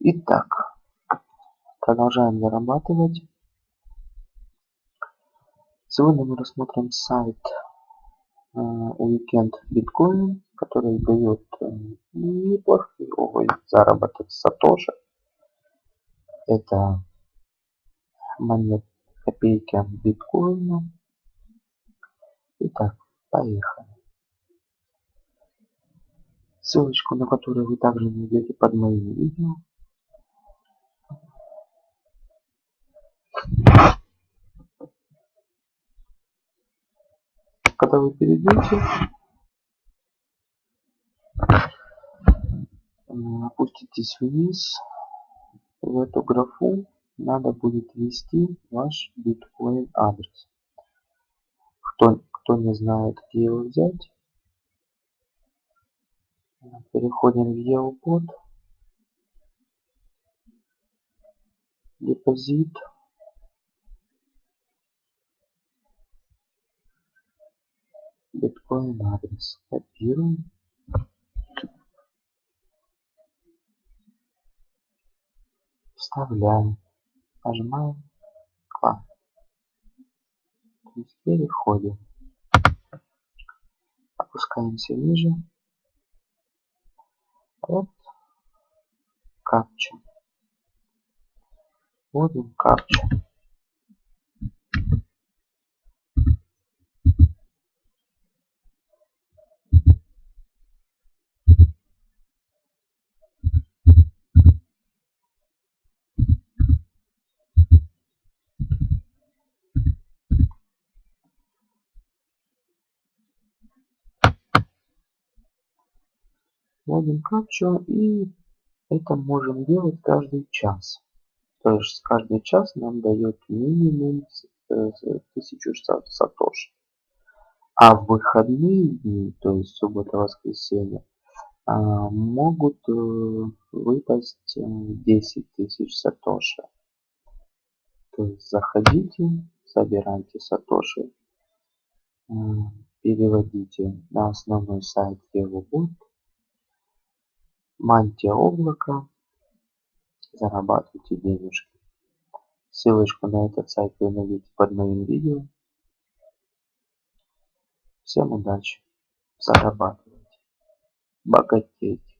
Итак, продолжаем зарабатывать. Сегодня мы рассмотрим сайт Weekend Bitcoin, который дает неплохой заработок сатоши. Это монет копейки биткоина. Итак, поехали. Ссылочку на которую вы также найдете под моим видео. Когда вы перейдете, опуститесь вниз, в эту графу надо будет ввести ваш биткоин адрес. Кто не знает, где его взять, переходим в EOBot, депозит, биткоин адрес, копируем, вставляем, нажимаем К. Переходим, опускаемся ниже, вот капча, вводим капча. Вводим капчу, и это можем делать каждый час. То есть каждый час нам дает минимум 1000 сатоши. А в выходные дни, то есть суббота-воскресенье, могут выпасть 10 тысяч сатоши. То есть заходите, собирайте сатоши, переводите на основной сайт EOBot, маньте облако, зарабатывайте денежки. Ссылочку на этот сайт вы найдете под моим видео. Всем удачи, зарабатывайте, богатейте.